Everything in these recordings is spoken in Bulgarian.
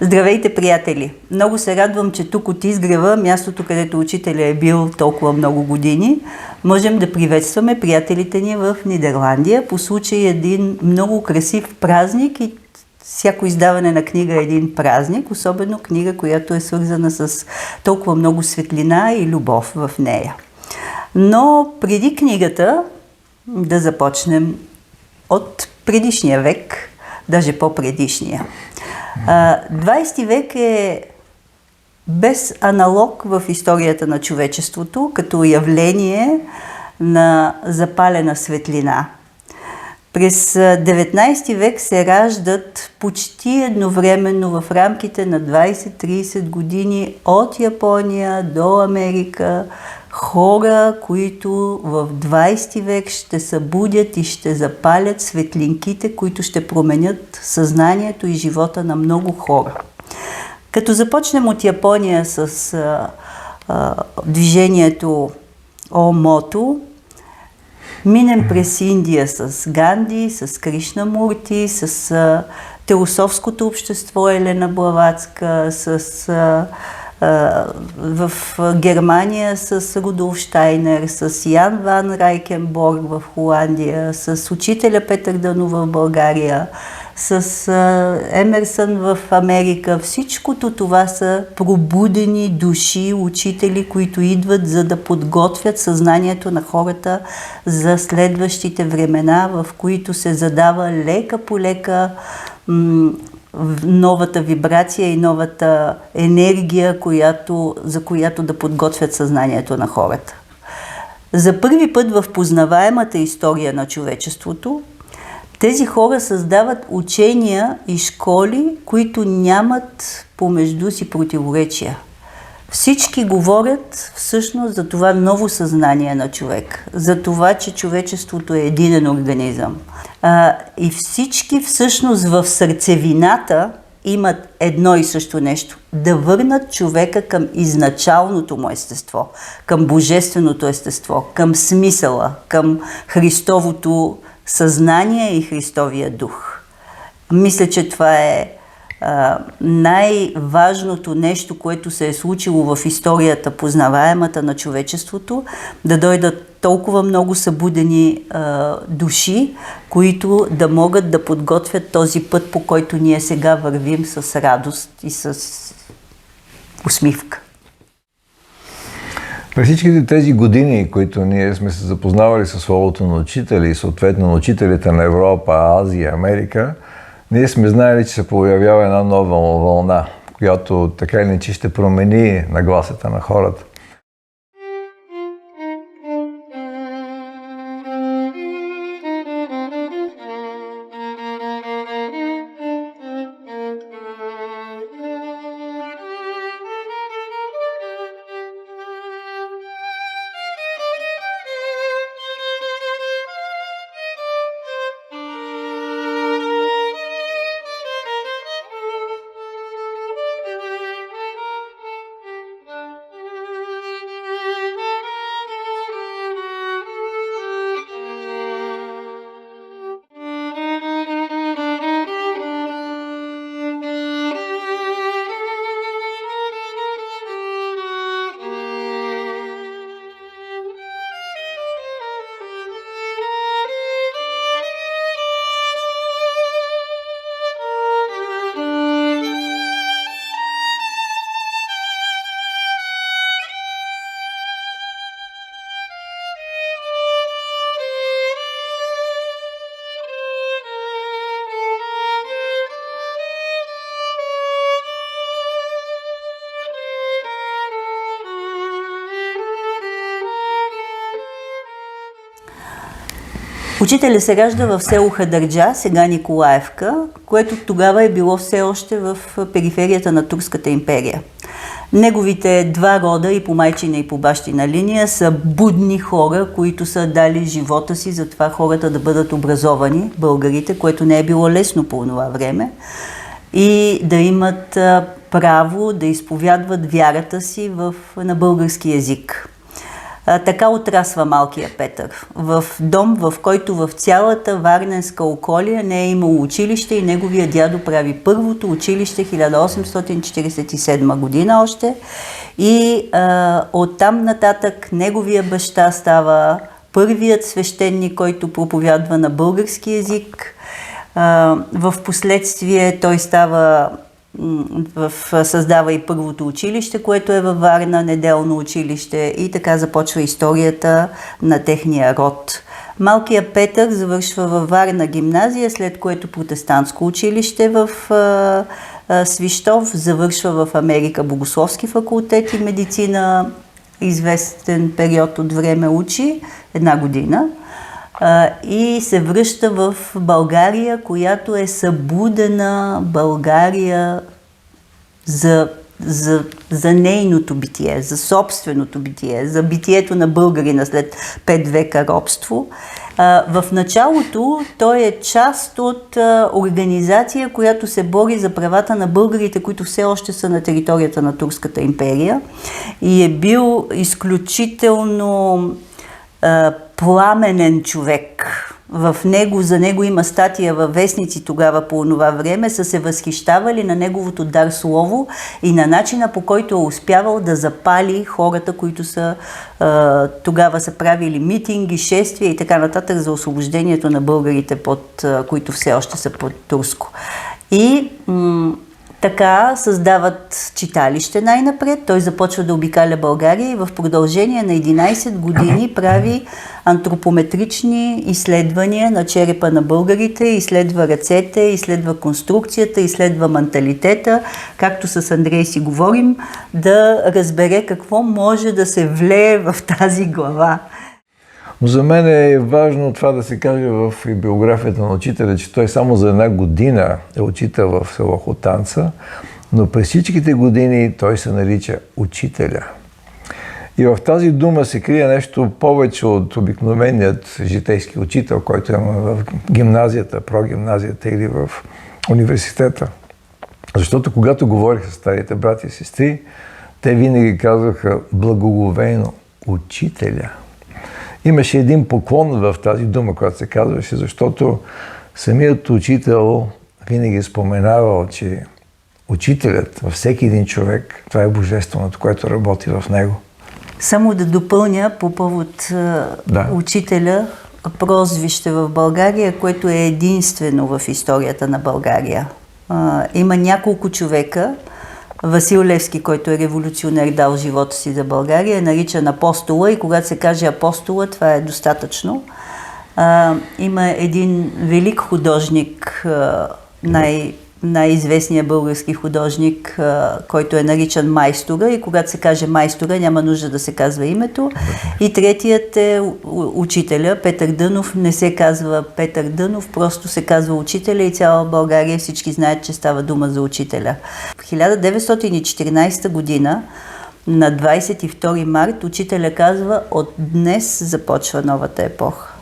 Здравейте, приятели! Много се радвам, че тук от изгрева, мястото, където учителя е бил толкова много години, можем да приветстваме приятелите ни в Нидерландия по случай един много красив празник и всяко издаване на книга е един празник, особено книга, която е свързана с толкова много светлина и любов в нея. Но преди книгата да започнем от предишния век, даже по-предишния. 20 век е без аналог в историята на човечеството, като явление на запалена светлина. През 19 век се раждат почти едновременно в рамките на 20-30 години от Япония до Америка хора, които в 20 век ще събудят и ще запалят светлинките, които ще променят съзнанието и живота на много хора. Като започнем от Япония с движението Омото, минем през Индия с Ганди, с Кришнамурти, с теософското общество Елена Блаватска, в Германия с Рудолф Штайнер, с Ян Ван Райкенборг в Холандия, с учителя Петър Дънов в България, с Емерсън в Америка. Всичкото това са пробудени души, учители, които идват за да подготвят съзнанието на хората за следващите времена, в които се задава лека по лека новата вибрация и новата енергия, за която да подготвят съзнанието на хората. За първи път в познаваемата история на човечеството тези хора създават учения и школи, които нямат помежду си противоречия. Всички говорят всъщност за това ново съзнание на човек, за това, че човечеството е единен организъм. И всички всъщност в сърцевината имат едно и също нещо – да върнат човека към изначалното му естество, към божественото естество, към смисъла, към Христовото съзнание и Христовия дух. Мисля, че това е най-важното нещо, което се е случило в историята, познаваемата на човечеството, да дойдат толкова много събудени души, които да могат да подготвят този път, по който ние сега вървим с радост и с усмивка. През всичките тези години, които ние сме се запознавали с словото на учители и съответно на учителите на Европа, Азия, Америка, ние сме знаели, че се появява една нова вълна, която така или иначе ще промени нагласата на хората. Учителя се ражда в село Хадърджа, сега Николаевка, което тогава е било все още в периферията на Турската империя. Неговите два рода, и по майчина и по бащина линия, са будни хора, които са дали живота си за това хората да бъдат образовани, българите, което не е било лесно по това време, и да имат право да изповядват вярата си на български език. Така отрасва малкия Петър. В дом, в който в цялата варненска околия не е имало училище и неговия дядо прави първото училище 1847 година още. И оттам нататък неговия баща става първият свещеник, който проповядва на български език. В последствие той създава и първото училище, което е във Варна, неделно училище, и така започва историята на техния род. Малкият Петър завършва във Варна гимназия, след което протестантско училище в Свищов, завършва в Америка Богословски факултет и медицина, известен период от време учи, 1 година. И се връща в България, която е събудена България за нейното битие, за собственото битие, за битието на българина след 5 века робство. В началото той е част от организация, която се бори за правата на българите, които все още са на територията на Турската империя, и е бил изключително пламенен човек. За него има статия във вестници тогава по онова време, са се възхищавали на неговото дар слово и на начина, по който е успявал да запали хората, които тогава са правили митинги, шествия и така нататък за освобождението на българите, които все още са под турско. И така създават читалище най-напред. Той започва да обикаля България и в продължение на 11 години прави антропометрични изследвания на черепа на българите, изследва ръцете, изследва конструкцията, изследва менталитета, както с Андрей си говорим, да разбере какво може да се влее в тази глава. За мен е важно това да се каже в биографията на учителя, че той само за 1 година е учител в село Хотанца, но през всичките години той се нарича учителя. И в тази дума се крие нещо повече от обикновеният житейски учител, който има в гимназията, прогимназията или в университета. Защото когато говорих с старите брати и сестри, те винаги казваха благоговейно учителя. Имаше един поклон в тази дума, която се казваше, защото самият учител винаги е споменавал, че учителят във всеки един човек, това е божественото, което работи в него. Само да допълня по повод учителя, прозвище в България, което е единствено в историята на България. Има няколко човека. Васил Левски, който е революционер, дал живота си за България, е наричан Апостола и когато се каже Апостола, това е достатъчно. Има един велик художник, най-известният български художник, който е наричан Майстора, и когато се каже Майстора, няма нужда да се казва името. И третият е учителя, Петър Дънов. Не се казва Петър Дънов, просто се казва учителя и цяла България всички знаят, че става дума за учителя. В 1914 година, на 22 март, учителя казва: от днес започва новата епоха.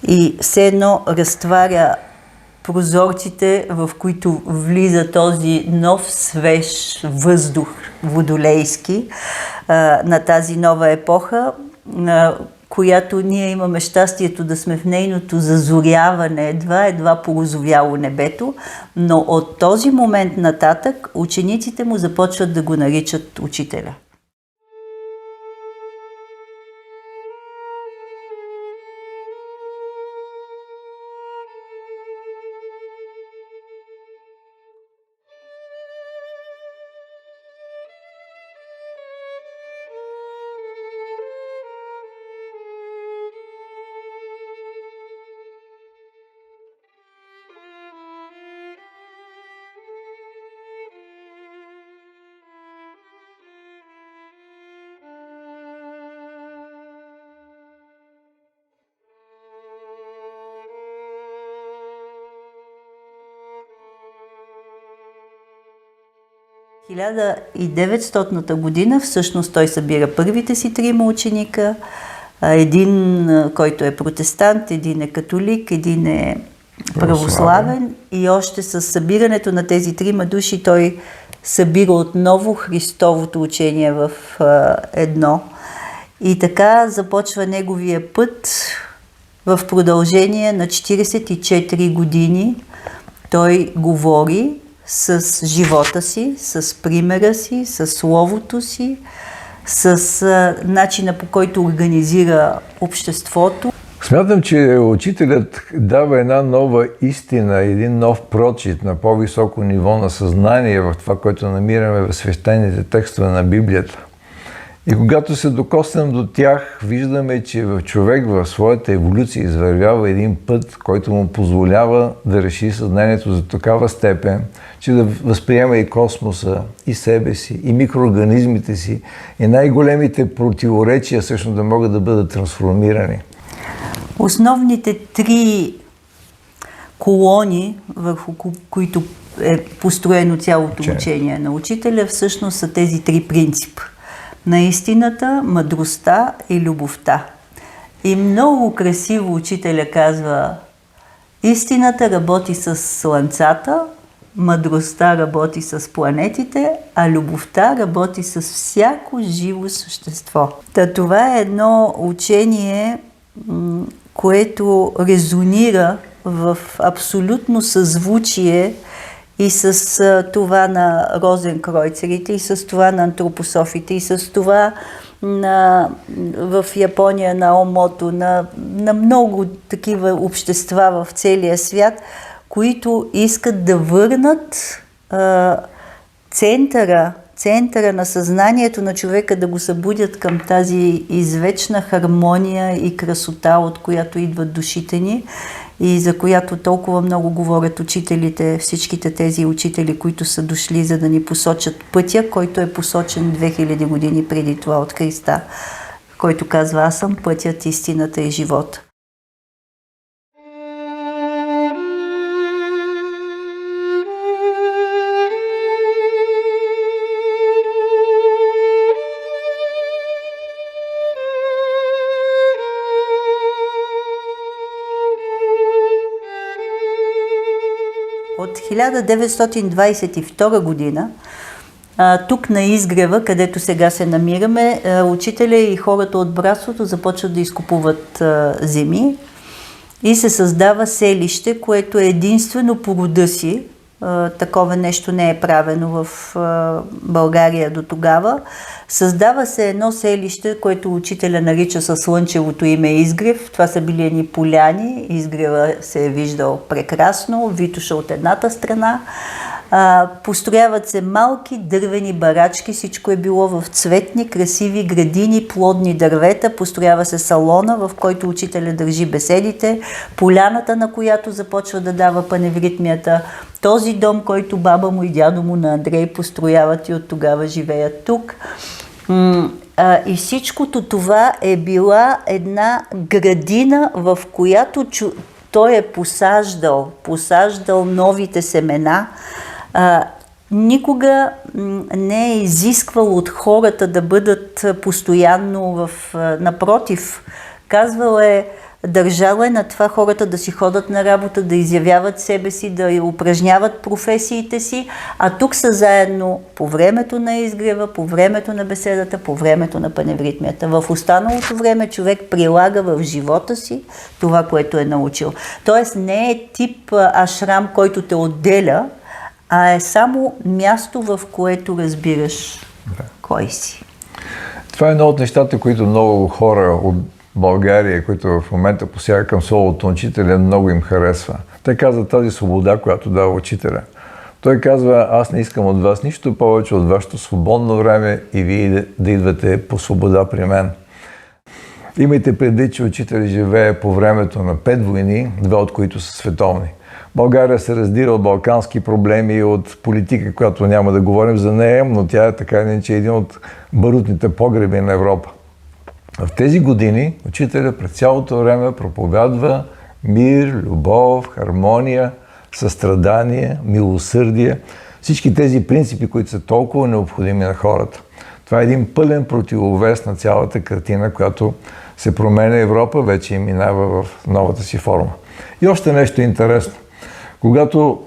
И все едно разтваря прозорците, в които влиза този нов, свеж въздух водолейски на тази нова епоха, която ние имаме щастието да сме в нейното зазоряване, едва порозовяло небето, но от този момент нататък учениците му започват да го наричат учителя. В 1900 година всъщност той събира първите си 3 ученика. Един, който е протестант, един е католик, един е православен. И още с събирането на тези 3 души той събира отново Христовото учение в едно. И така започва неговия път в продължение на 44 години. Той говори с живота си, с примера си, с словото си, с начина, по който организира обществото. Смятам, че учителят дава една нова истина, един нов прочит на по-високо ниво на съзнание в това, което намираме в свещените текстове на Библията. И когато се докоснем до тях, виждаме, че в човек в своята еволюция извървява един път, който му позволява да реши съзнанието за такава степен, че да възприема и космоса, и себе си, и микроорганизмите си, и най-големите противоречия всъщност да могат да бъдат трансформирани. Основните три колони, върху които е построено цялото учение на учителя, всъщност са тези три принципа. На истината, мъдростта и любовта. И много красиво учителя казва: истината работи с слънцата, мъдростта работи с планетите, а любовта работи с всяко живо същество. Това е едно учение, което резонира в абсолютно съзвучие и с това на розенкройцерите, и с това на антропософите, и с това в Япония на Омото, на много такива общества в целия свят, които искат да върнат центъра на съзнанието на човека, да го събудят към тази извечна хармония и красота, от която идват душите ни и за която толкова много говорят учителите, всичките тези учители, които са дошли, за да ни посочат пътя, който е посочен 2000 години преди това от Христа, който казва: аз съм пътят, истината и живота. От 1922 година, тук на изгрева, където сега се намираме, учителя и хората от братството започват да изкупуват земи и се създава селище, което е единствено по рода си. Такова нещо не е правено в България до тогава. Създава се едно селище, което учителя нарича със слънчевото име Изгрев. Това са били едни поляни. Изгрева се е виждал прекрасно. Витоша от едната страна. Построяват се малки дървени барачки. Всичко е било в цветни, красиви градини, плодни дървета. Построява се салона, в който учителя държи беседите. Поляната, на която започва да дава паневритмията. Този дом, който баба му и дядо му на Андрей построяват и от тогава живеят тук. И всичкото това е била една градина, в която той е посаждал новите семена. Никога не е изисквал от хората да бъдат постоянно напротив. Казвал е, държал е на това хората да си ходят на работа, да изявяват себе си, да упражняват професиите си, а тук са заедно по времето на изгрева, по времето на беседата, по времето на паневритмията. В останалото време човек прилага в живота си това, което е научил. Тоест не е тип ашрам, който те отделя, а е само място, в което разбираш кой си. Това е едно от нещата, които много хора от България, които в момента посягат към словото на учителя, много им харесва. Те казват тази свобода, която дава учителя. Той казва: аз не искам от вас нищо повече от вашето свободно време и вие да идвате по свобода при мен. Имайте предвид, че учителя живее по времето на 5 войни, 2 от които са световни. България се раздира от балкански проблеми, от политика, която няма да говорим за нея, но тя е така иначе един от барутните погреби на Европа. В тези години учителя през цялото време проповядва мир, любов, хармония, състрадание, милосърдие. Всички тези принципи, които са толкова необходими на хората. Това е един пълен противовес на цялата картина, която се променя Европа, вече и минава в новата си форма. И още нещо интересно. Когато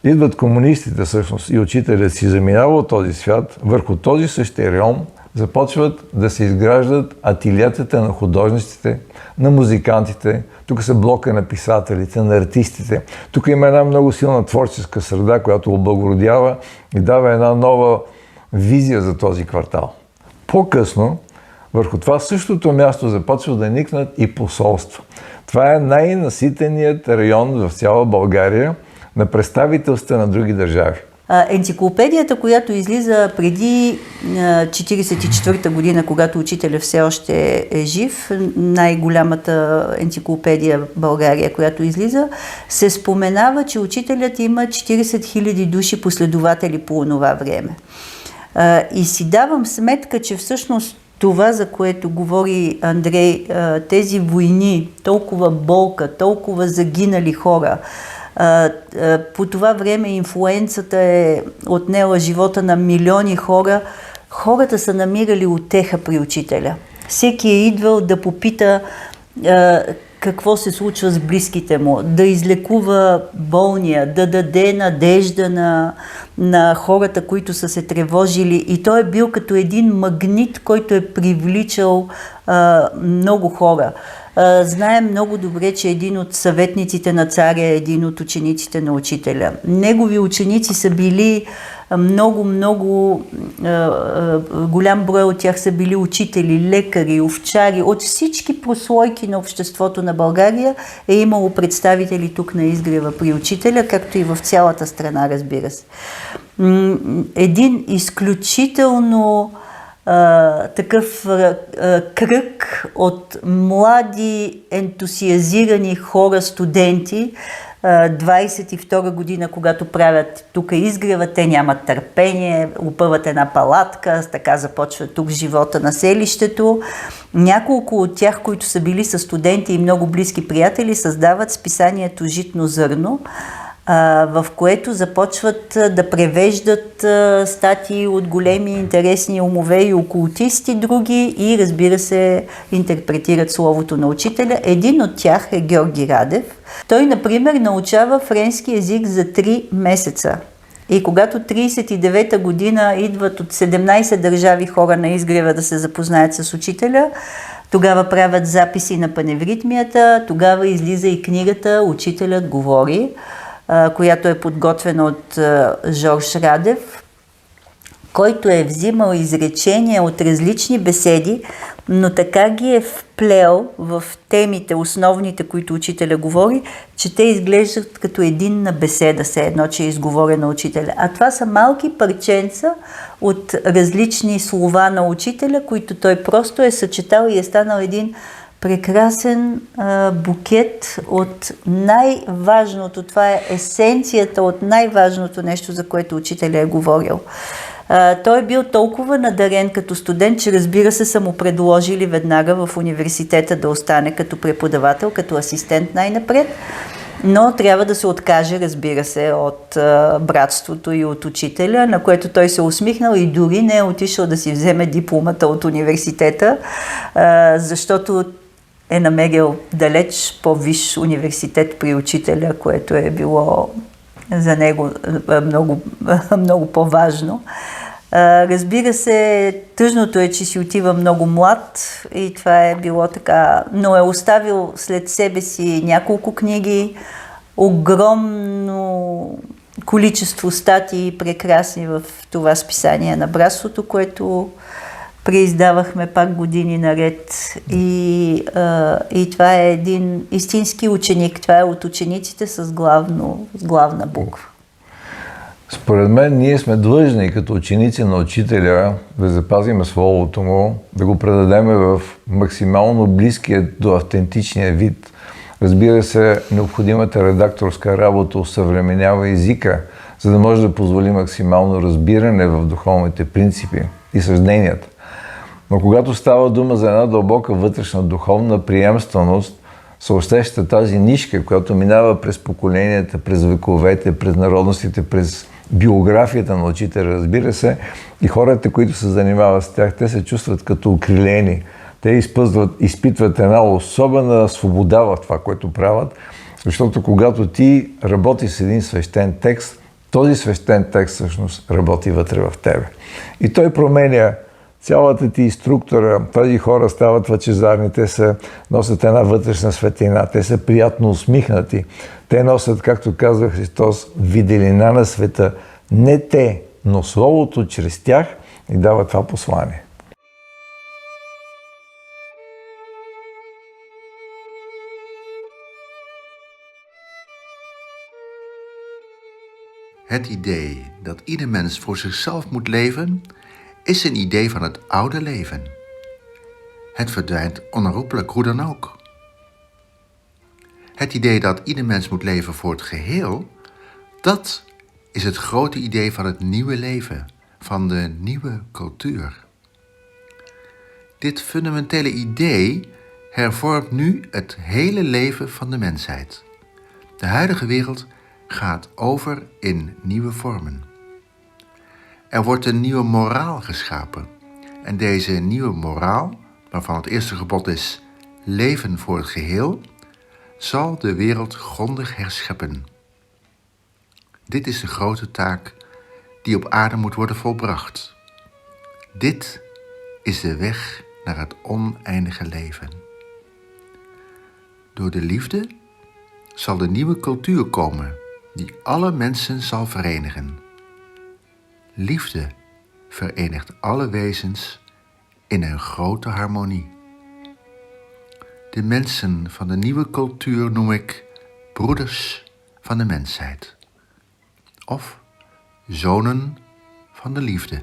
идват комунистите всъщност и учителят си заминава от този свят, върху този същия район започват да се изграждат ателиетата на художниците, на музикантите, тук са блока на писателите, на артистите. Тук има една много силна творческа среда, която облагородява и дава една нова визия за този квартал. По-късно, върху това същото място започва да никнат и посолства. Това е най-наситеният район в цяла България на представителства на други държави. Енциклопедията, която излиза преди 1944 година, когато учителя все още е жив, най-голямата енциклопедия в България, която излиза, се споменава, че учителят има 40 000 души последователи по онова време. И си давам сметка, че всъщност това, за което говори Андрей, тези войни, толкова болка, толкова загинали хора, по това време инфлуенцата е отнела живота на милиони хора. Хората са намирали утеха при учителя. Всеки е идвал да попита какво се случва с близките му, да излекува болния, да даде надежда на хората, които са се тревожили. И той е бил като един магнит, който е привличал много хора. Знаем много добре, че един от съветниците на царя е един от учениците на учителя. Негови ученици са били много голям брой от тях са били учители, лекари, овчари. От всички прослойки на обществото на България е имало представители тук на Изгрева при учителя, както и в цялата страна, разбира се. Един изключително такъв кръг от млади, ентусиазирани хора, студенти. 22 година, когато правят тук Изгрева, те нямат търпение, опъват една палатка, така започва тук живота на селището. Няколко от тях, които са били със студенти и много близки приятели, създават списанието Житно зърно, в което започват да превеждат статии от големи интересни умове и окултисти, други и, разбира се, интерпретират словото на учителя. Един от тях е Георги Радев. Той, например, научава френски език за 3 месеца. И когато 1939 година идват от 17 държави хора на Изгрева да се запознаят с учителя, тогава правят записи на паневритмията, тогава излиза и книгата "Учителят говори", която е подготвена от Жорж Радев, който е взимал изречения от различни беседи, но така ги е вплел в темите, основните, които учителя говори, че те изглеждат като единна беседа, все едно, че е изговорена учителя. А това са малки парченца от различни слова на учителя, които той просто е съчетал и е станал един прекрасен букет от най-важното. Това е есенцията от най-важното нещо, за което учителя е говорил. Той е бил толкова надарен като студент, че, разбира се, са му предложили веднага в университета да остане като преподавател, като асистент най-напред, но трябва да се откаже, разбира се, от братството и от учителя, на което той се усмихнал и дори не е отишъл да си вземе дипломата от университета, защото е намерил далеч по-висш университет при учителя, което е било за него много по-важно. Разбира се, тъжното е, че си отива много млад и това е било така, но е оставил след себе си няколко книги, огромно количество статии, прекрасни в това списание на братството, което преиздавахме пак години наред. И това е един истински ученик. Това е от учениците с главна буква. Според мен ние сме длъжни като ученици на учителя да запазим словото му, да го предадем в максимално близкия до автентичния вид. Разбира се, необходимата редакторска работа усъвременява езика, за да може да позволи максимално разбиране в духовните принципи и съжденията. Но когато става дума за една дълбока вътрешна духовна приемственост, се усеща тази нишка, която минава през поколенията, през вековете, през народностите, през биографията на учителя, разбира се, и хората, които се занимават с тях, те се чувстват като окрилени. Те изпитват една особена свобода в това, което правят, защото когато ти работиш с един свещен текст, този свещен текст всъщност работи вътре в тебе. И той променя цялата ти структура, тези хора стават лъчезарни, те носят една вътрешна светлина, те са приятно усмихнати. Те носят, както казва Христос, виделина на света. Не те, но Словото чрез тях ни дава това послание. Het idee dat ieder mens voor zichzelf moet leven, is een idee van het oude leven. Het verdwijnt onherroepelijk, hoe dan ook. Het idee dat ieder mens moet leven voor het geheel, dat is het grote idee van het nieuwe leven, van de nieuwe cultuur. Dit fundamentele idee hervormt nu het hele leven van de mensheid. De huidige wereld gaat over in nieuwe vormen. Er wordt een nieuwe moraal geschapen. En deze nieuwe moraal, waarvan het eerste gebod is leven voor het geheel, zal de wereld grondig herscheppen. Dit is de grote taak die op aarde moet worden volbracht. Dit is de weg naar het oneindige leven. Door de liefde zal de nieuwe cultuur komen die alle mensen zal verenigen. Liefde verenigt alle wezens in een grote harmonie. De mensen van de nieuwe cultuur noem ik broeders van de mensheid. Of zonen van de liefde.